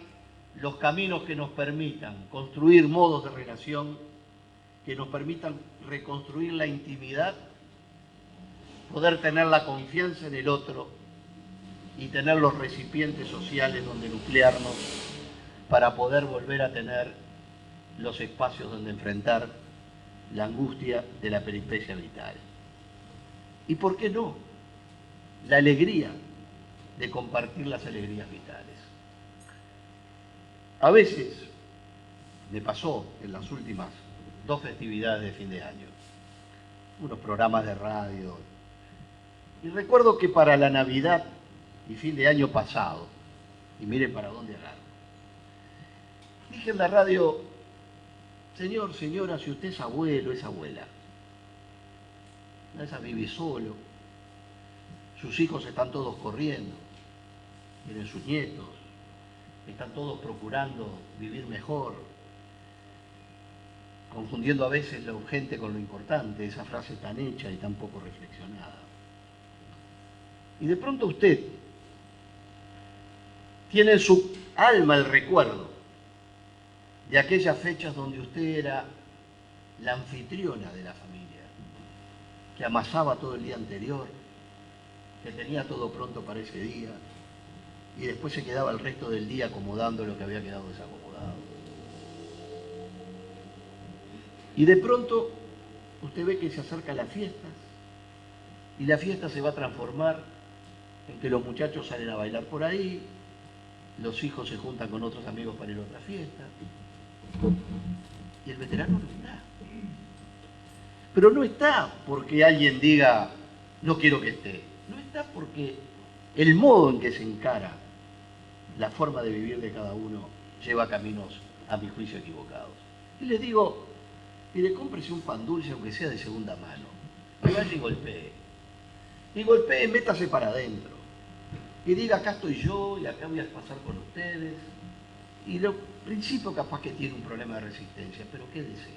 los caminos que nos permitan construir modos de relación, que nos permitan reconstruir la intimidad, poder tener la confianza en el otro y tener los recipientes sociales donde nuclearnos para poder volver a tener los espacios donde enfrentar la angustia de la peripecia vital. ¿Y por qué no? La alegría de compartir las alegrías vitales. A veces me pasó en las últimas 2 festividades de fin de año, unos programas de radio, y recuerdo que para la Navidad y fin de año pasado, y miren para dónde agarro, dije en la radio, señor, señora, si usted es abuelo, es abuela, esa vive solo, sus hijos están todos corriendo, tienen sus nietos, están todos procurando vivir mejor, confundiendo a veces lo urgente con lo importante, esa frase tan hecha y tan poco reflexionada. Y de pronto usted tiene en su alma el recuerdo de aquellas fechas donde usted era la anfitriona de la familia, que amasaba todo el día anterior, que tenía todo pronto para ese día, y después se quedaba el resto del día acomodando lo que había quedado desacomodado. Y de pronto usted ve que se acercan las fiestas, y la fiesta se va a transformar en que los muchachos salen a bailar por ahí, los hijos se juntan con otros amigos para ir a otra fiesta, y el veterano no está. Pero no está porque alguien diga, no quiero que esté. No está porque el modo en que se encara la forma de vivir de cada uno lleva caminos, a mi juicio, equivocados. Y les digo, mire, cómprese un pan dulce, aunque sea de segunda mano, y vaya y golpee. Y golpee, métase para adentro. Y diga, acá estoy yo, y acá voy a pasar con ustedes. Y lo principio capaz que tiene un problema de resistencia, pero quédese.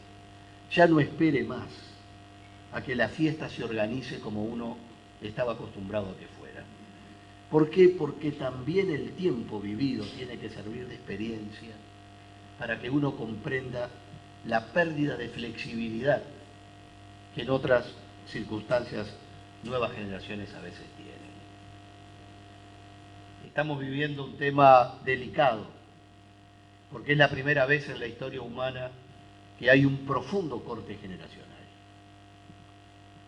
Ya no espere más a que la fiesta se organice como uno estaba acostumbrado a que fuera. ¿Por qué? Porque también el tiempo vivido tiene que servir de experiencia para que uno comprenda la pérdida de flexibilidad que en otras circunstancias nuevas generaciones a veces tienen. Estamos viviendo un tema delicado, porque es la primera vez en la historia humana que hay un profundo corte generacional.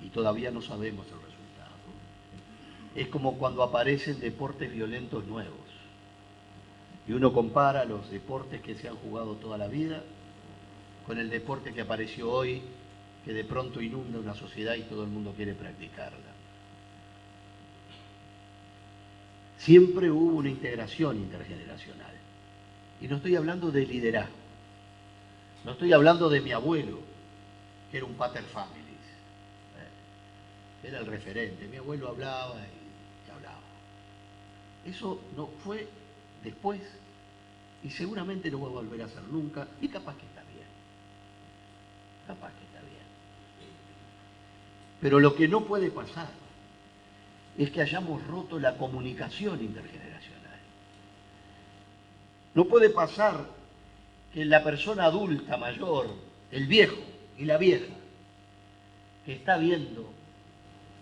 Y todavía no sabemos el resultado. Es como cuando aparecen deportes violentos nuevos. Y uno compara los deportes que se han jugado toda la vida con el deporte que apareció hoy, que de pronto inunda una sociedad y todo el mundo quiere practicarla. Siempre hubo una integración intergeneracional. Y no estoy hablando de liderazgo. No estoy hablando de mi abuelo, que era un pater familias. Era el referente. Mi abuelo hablaba y hablaba. Eso no fue después y seguramente no va a volver a ser nunca, y capaz que está bien. Capaz que está bien. Pero lo que no puede pasar es que hayamos roto la comunicación intergeneracional. No puede pasar que la persona adulta, mayor, el viejo y la vieja, que está viendo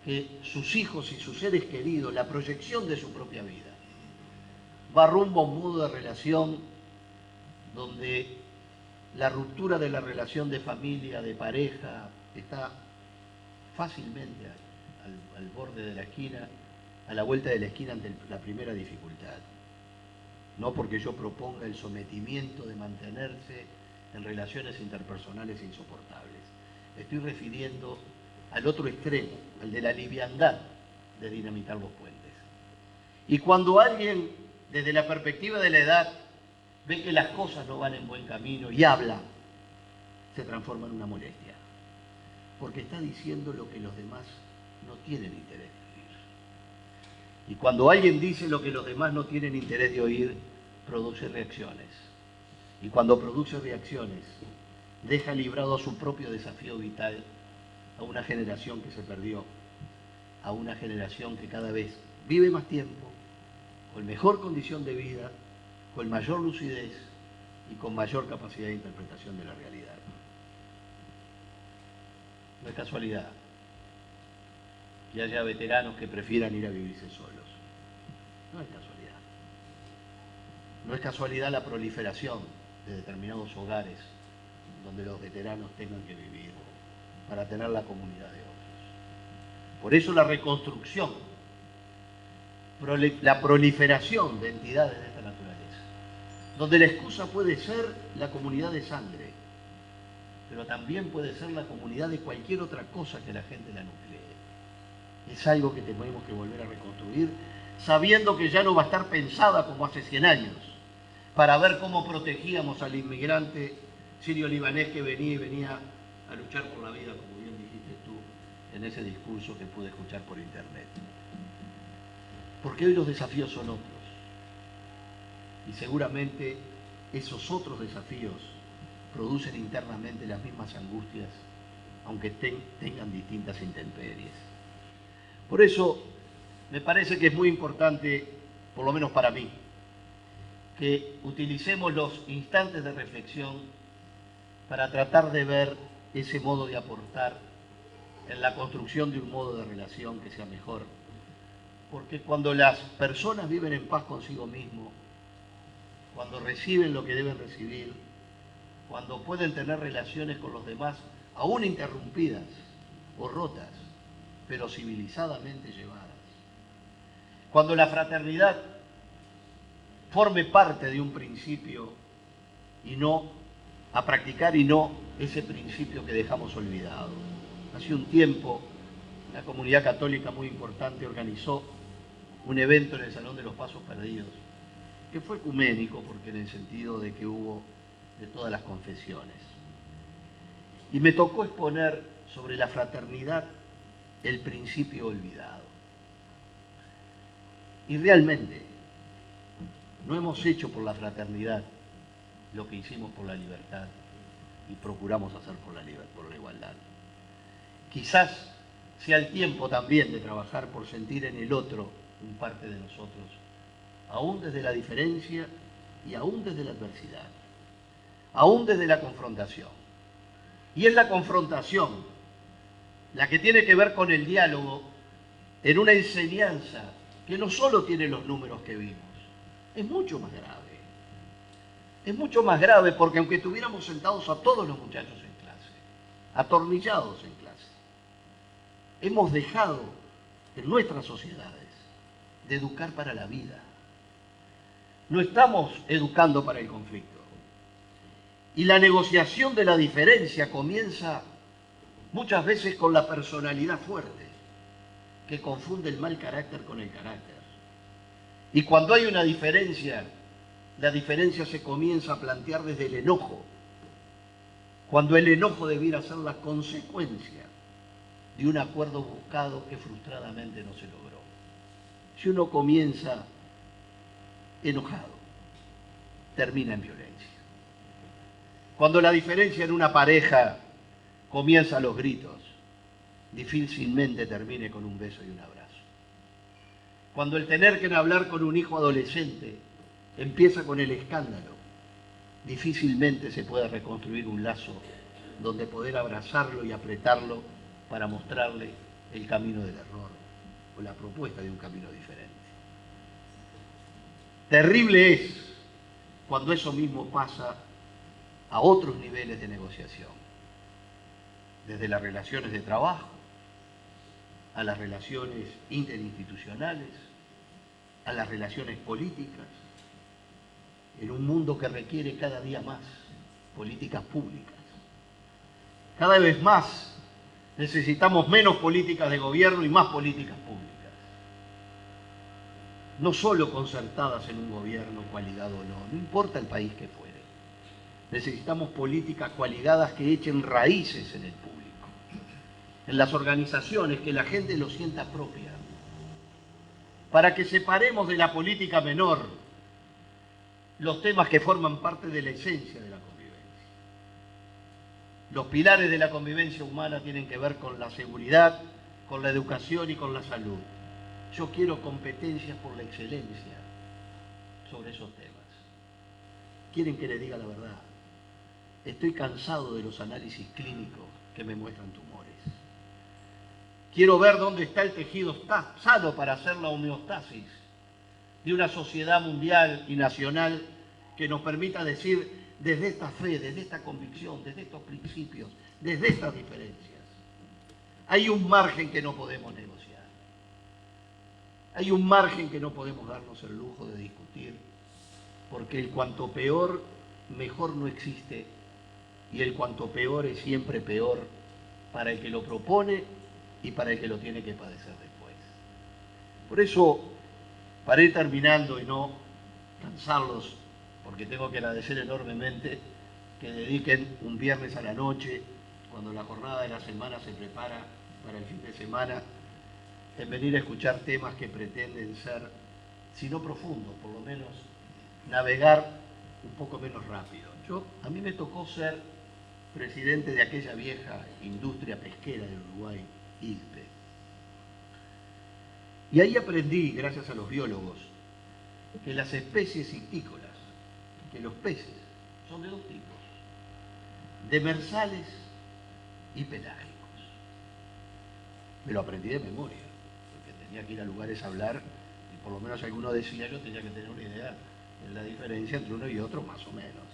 que sus hijos y sus seres queridos, la proyección de su propia vida, va rumbo a un modo de relación donde la ruptura de la relación de familia, de pareja, está fácilmente al borde de la esquina a la vuelta de la esquina ante la primera dificultad. No porque yo proponga el sometimiento de mantenerse en relaciones interpersonales insoportables. Me estoy refiriendo al otro extremo, al de la liviandad de dinamitar los puentes. Y cuando alguien, desde la perspectiva de la edad, ve que las cosas no van en buen camino y habla, se transforma en una molestia. Porque está diciendo lo que los demás no tienen interés de oír. Y cuando alguien dice lo que los demás no tienen interés de oír, produce reacciones. Y cuando produce reacciones, deja librado a su propio desafío vital a una generación que se perdió, a una generación que cada vez vive más tiempo, con mejor condición de vida, con mayor lucidez y con mayor capacidad de interpretación de la realidad. No es casualidad que haya veteranos que prefieran ir a vivirse solos. No es casualidad. No es casualidad la proliferación de determinados hogares donde los veteranos tengan que vivir para tener la comunidad de otros. Por eso la reconstrucción, la proliferación de entidades de esta naturaleza, donde la excusa puede ser la comunidad de sangre, pero también puede ser la comunidad de cualquier otra cosa que la gente la nuclee. Es algo que tenemos que volver a reconstruir, sabiendo que ya no va a estar pensada como hace 100 años, para ver cómo protegíamos al inmigrante sirio-libanés que venía a luchar por la vida, como bien dijiste tú, en ese discurso que pude escuchar por internet. Porque hoy los desafíos son otros. Y seguramente esos otros desafíos producen internamente las mismas angustias, aunque tengan distintas intemperies. Por eso me parece que es muy importante, por lo menos para mí, que utilicemos los instantes de reflexión para tratar de ver ese modo de aportar en la construcción de un modo de relación que sea mejor. Porque cuando las personas viven en paz consigo mismo, cuando reciben lo que deben recibir, cuando pueden tener relaciones con los demás, aún interrumpidas o rotas, pero civilizadamente llevadas, cuando la fraternidad forme parte de un principio y no a practicar y no ese principio que dejamos olvidado. Hace un tiempo, una comunidad católica muy importante organizó un evento en el Salón de los Pasos Perdidos, que fue ecuménico, porque en el sentido de que hubo de todas las confesiones. Y me tocó exponer sobre la fraternidad el principio olvidado. Y realmente, no hemos hecho por la fraternidad lo que hicimos por la libertad y procuramos hacer por la igualdad. Quizás sea el tiempo también de trabajar por sentir en el otro un parte de nosotros, aún desde la diferencia y aún desde la adversidad, aún desde la confrontación. Y es la confrontación la que tiene que ver con el diálogo en una enseñanza que no solo tiene los números que vimos, es mucho más grave. Es mucho más grave porque aunque tuviéramos sentados a todos los muchachos en clase, atornillados en clase, hemos dejado en nuestras sociedades de educar para la vida. No estamos educando para el conflicto. Y la negociación de la diferencia comienza muchas veces con la personalidad fuerte, que confunde el mal carácter con el carácter. Y cuando hay una diferencia, la diferencia se comienza a plantear desde el enojo, cuando el enojo debiera ser la consecuencia de un acuerdo buscado que frustradamente no se logró. Si uno comienza enojado, termina en violencia. Cuando la diferencia en una pareja comienza a los gritos, difícilmente termine con un beso y un abrazo. Cuando el tener que hablar con un hijo adolescente empieza con el escándalo, difícilmente se puede reconstruir un lazo donde poder abrazarlo y apretarlo para mostrarle el camino del error o la propuesta de un camino diferente. Terrible es cuando eso mismo pasa a otros niveles de negociación, desde las relaciones de trabajo a las relaciones interinstitucionales, a las relaciones políticas, en un mundo que requiere cada día más políticas públicas. Cada vez más necesitamos menos políticas de gobierno y más políticas públicas. No solo concertadas en un gobierno coaligado o no importa el país que fuere. Necesitamos políticas coaligadas que echen raíces en el público, en las organizaciones, que la gente lo sienta propia, para que separemos de la política menor los temas que forman parte de la esencia de la convivencia. Los pilares de la convivencia humana tienen que ver con la seguridad, con la educación y con la salud. Yo quiero competencias por la excelencia sobre esos temas. ¿Quieren que les diga la verdad? Estoy cansado de los análisis clínicos que me muestran tumores. Quiero ver dónde está el tejido sano para hacer la homeostasis de una sociedad mundial y nacional que nos permita decir, desde esta fe, desde esta convicción, desde estos principios, desde estas diferencias, hay un margen que no podemos negociar. Hay un margen que no podemos darnos el lujo de discutir, porque el cuanto peor, mejor no existe, y el cuanto peor es siempre peor para el que lo propone y para el que lo tiene que padecer después. Por eso, para ir terminando y no cansarlos, porque tengo que agradecer enormemente que dediquen un viernes a la noche, cuando la jornada de la semana se prepara para el fin de semana, en venir a escuchar temas que pretenden ser, si no profundos, por lo menos navegar un poco menos rápido. A mí me tocó ser presidente de aquella vieja industria pesquera del Uruguay, ISPE. Y ahí aprendí, gracias a los biólogos, que las especies ictícolas, que los peces, son de dos tipos: demersales y pelágicos. Me lo aprendí de memoria, porque tenía que ir a lugares a hablar, y por lo menos alguno decía, yo tenía que tener una idea de la diferencia entre uno y otro, más o menos.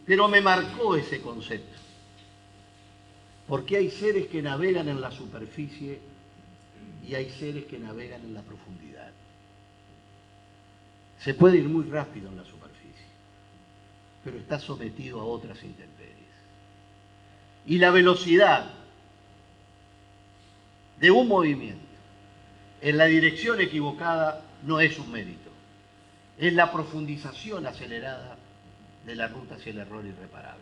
Pero me marcó ese concepto, porque hay seres que navegan en la superficie y hay seres que navegan en la profundidad. Se puede ir muy rápido en la superficie, pero está sometido a otras intemperies. Y la velocidad de un movimiento en la dirección equivocada no es un mérito, es la profundización acelerada de la ruta hacia el error irreparable.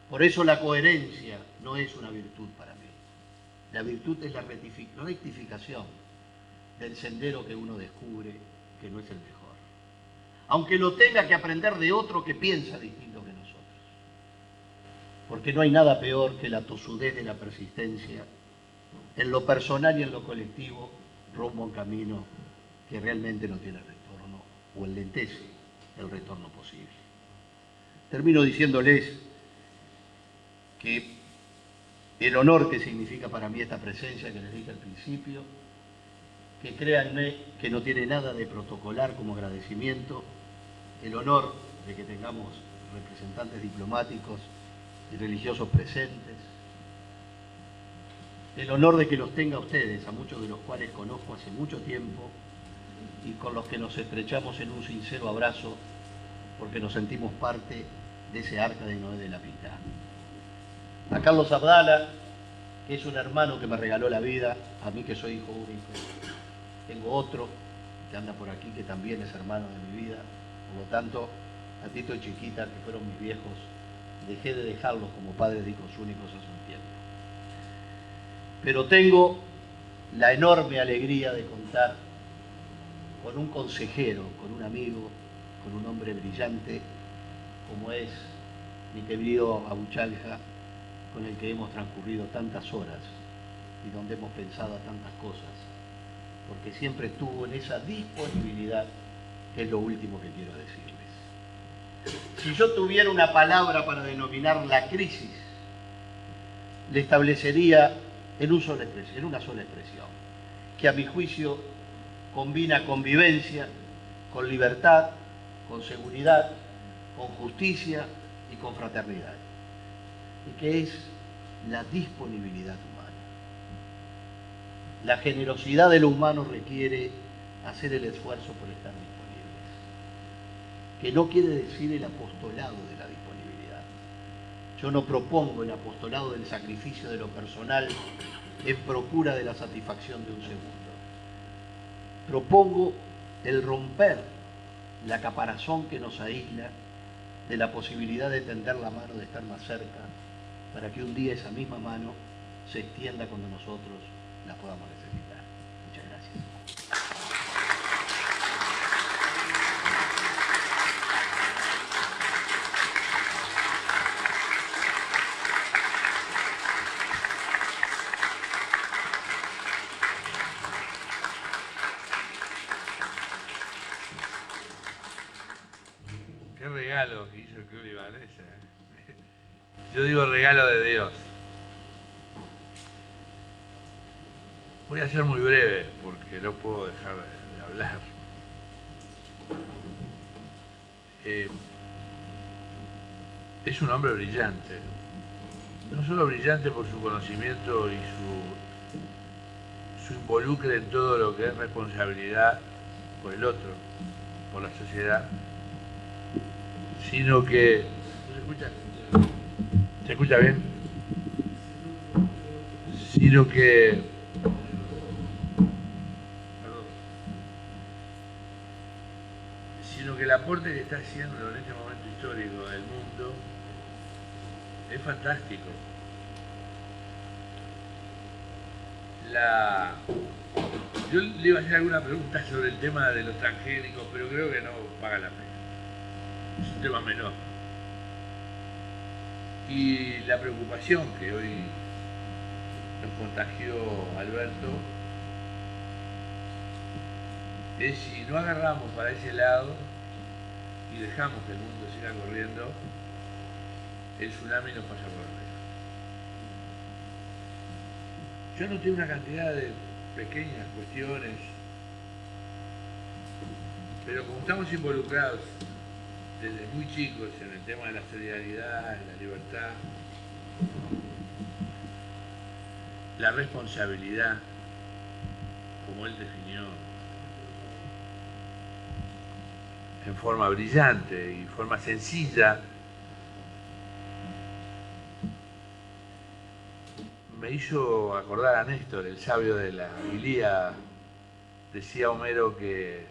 Por eso la coherencia no es una virtud para mí. La virtud es la rectificación del sendero que uno descubre que no es el mejor, aunque lo tenga que aprender de otro que piensa distinto que nosotros. Porque no hay nada peor que la tosudez de la persistencia en lo personal y en lo colectivo, rumbo a un camino que realmente no tiene retorno o enlentece el retorno posible. Termino diciéndoles que el honor que significa para mí esta presencia que les dije al principio, que créanme que no tiene nada de protocolar como agradecimiento, el honor de que tengamos representantes diplomáticos y religiosos presentes, el honor de que los tenga ustedes, a muchos de los cuales conozco hace mucho tiempo y con los que nos estrechamos en un sincero abrazo porque nos sentimos parte de ese arca de Noé de la Pitá. A Carlos Abdala, que es un hermano que me regaló la vida, a mí que soy hijo único. Tengo otro que anda por aquí que también es hermano de mi vida, por lo tanto, a Tito y Chiquita, que fueron mis viejos, dejé de dejarlos como padres de hijos únicos hace un tiempo. Pero tengo la enorme alegría de contar con un consejero, con un amigo, con un hombre brillante, como es mi querido Abuchalja, con el que hemos transcurrido tantas horas y donde hemos pensado tantas cosas, porque siempre estuvo en esa disponibilidad, que es lo último que quiero decirles. Si yo tuviera una palabra para denominar la crisis, le establecería en una sola expresión, que a mi juicio combina convivencia con libertad, con seguridad, con justicia y con fraternidad, y que es la disponibilidad humana. la generosidad de lo humano requiere hacer el esfuerzo por estar disponibles, que no quiere decir el apostolado de la disponibilidad. Yo no propongo el apostolado del sacrificio de lo personal en procura de la satisfacción de un segundo. Propongo el romper la caparazón que nos aísla de la posibilidad de tender la mano, de estar más cerca, para que un día esa misma mano se extienda cuando nosotros la podamos necesitar. Muchas gracias. Qué regalo que hizo el Club Libanesa. Yo digo regalo de Dios. Voy a ser muy breve porque no puedo dejar de hablar. Es un hombre brillante. No solo brillante por su conocimiento y su involucre en todo lo que es responsabilidad por el otro, por la sociedad, sino que... ¿Se escucha? ¿Se escucha bien? Sino que... Perdón. Sino que el aporte que está haciendo en este momento histórico del mundo es fantástico. Yo le iba a hacer alguna pregunta sobre el tema de los transgénicos, pero creo que no paga la pena. Es un tema menor. Y la preocupación que hoy nos contagió Alberto es si no agarramos para ese lado y dejamos que el mundo siga corriendo, el tsunami nos pasa por arriba. Yo noté una cantidad de pequeñas cuestiones, pero como estamos involucrados desde muy chicos en el tema de la solidaridad, la libertad, la responsabilidad, como él definió en forma brillante y forma sencilla, me hizo acordar a Néstor, el sabio de la Ilíada. Decía Homero que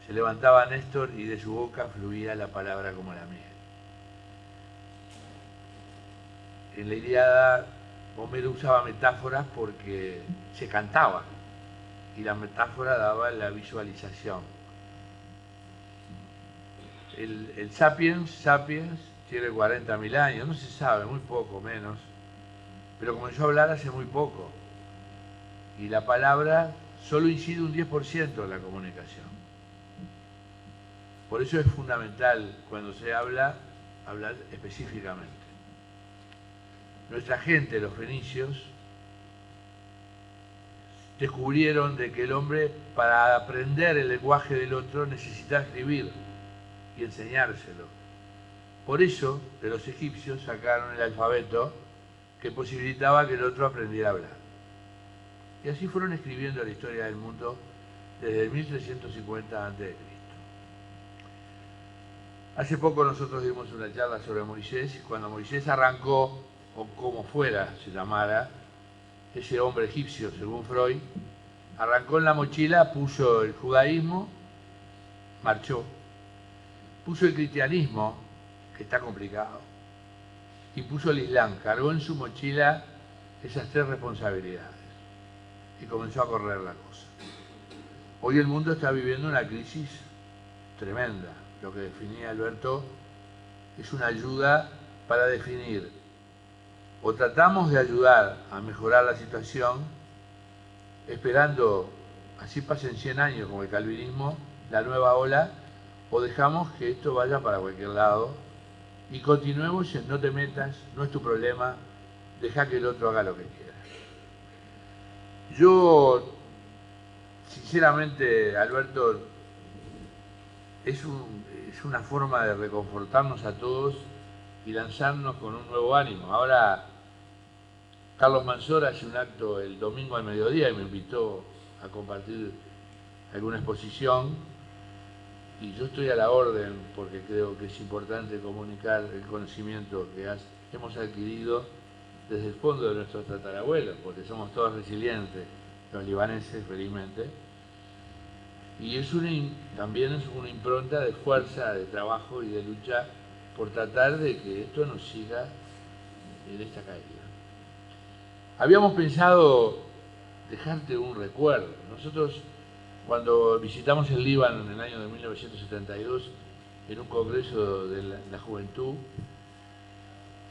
se levantaba Néstor y de su boca fluía la palabra como la miel. En la Ilíada Homero usaba metáforas porque se cantaba y la metáfora daba la visualización. El Sapiens tiene 40.000 años, no se sabe, muy poco menos, pero comenzó a hablar hace muy poco y la palabra solo incide un 10% en la comunicación. Por eso es fundamental cuando se hablar específicamente. Nuestra gente, los fenicios, descubrieron de que el hombre, para aprender el lenguaje del otro, necesita escribir y enseñárselo. Por eso, de los egipcios sacaron el alfabeto que posibilitaba que el otro aprendiera a hablar. Y así fueron escribiendo la historia del mundo desde el 1350 a.C. Hace poco nosotros dimos una charla sobre Moisés y cuando Moisés arrancó, o como fuera se llamara, ese hombre egipcio, según Freud, arrancó en la mochila, puso el judaísmo, marchó, puso el cristianismo, que está complicado, y puso el Islam, cargó en su mochila esas 3 responsabilidades y comenzó a correr la cosa. Hoy el mundo está viviendo una crisis tremenda. Lo que definía Alberto es una ayuda para definir, o tratamos de ayudar a mejorar la situación, esperando, así pasen 100 años como el calvinismo, la nueva ola, o dejamos que esto vaya para cualquier lado y continuemos en no te metas, no es tu problema, deja que el otro haga lo que quiera. Yo, sinceramente, Alberto, es una forma de reconfortarnos a todos y lanzarnos con un nuevo ánimo. Ahora, Carlos Manzora hace un acto el domingo al mediodía y me invitó a compartir alguna exposición, y yo estoy a la orden porque creo que es importante comunicar el conocimiento que hemos adquirido desde el fondo de nuestros tatarabuelos, porque somos todos resilientes, los libaneses felizmente, y también es una impronta de fuerza, de trabajo y de lucha por tratar de que esto no siga en esta caída. Habíamos pensado dejarte un recuerdo. Nosotros, cuando visitamos el Líbano en el año de 1972, en un congreso de la juventud,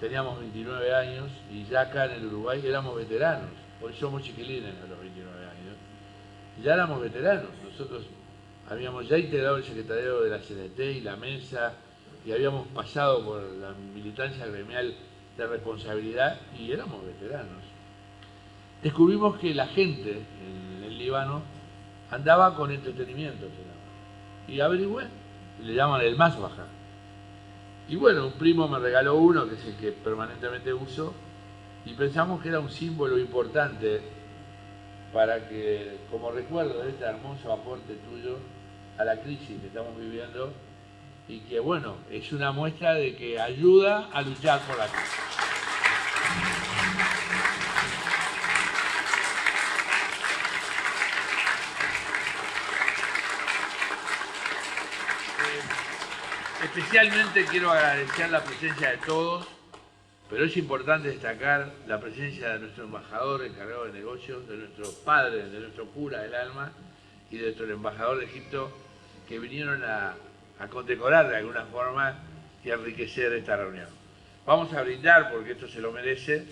teníamos 29 años y ya acá en el Uruguay éramos veteranos. Hoy somos chiquilines a los 29 años. Ya éramos veteranos. Nosotros habíamos ya integrado el secretariado de la CNT y la mesa, y habíamos pasado por la militancia gremial de responsabilidad y éramos veteranos. Descubrimos que la gente en el Líbano andaba con entretenimiento, y averigüé, le llaman el más baja. Y bueno, un primo me regaló uno, que es el que permanentemente uso, y pensamos que era un símbolo importante para que, como recuerdo de este hermoso aporte tuyo a la crisis que estamos viviendo, y que bueno, es una muestra de que ayuda a luchar por la crisis. Especialmente quiero agradecer la presencia de todos, pero es importante destacar la presencia de nuestro embajador encargado de negocios, de nuestro padre, de nuestro cura del alma y de nuestro embajador de Egipto, que vinieron a condecorar de alguna forma y enriquecer esta reunión. Vamos a brindar porque esto se lo merece,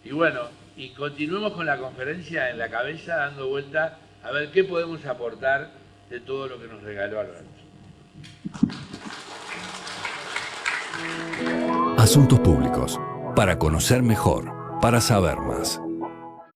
y bueno, y continuemos con la conferencia en la cabeza, dando vuelta a ver qué podemos aportar de todo lo que nos regaló Alberto. Asuntos públicos, para conocer mejor, para saber más.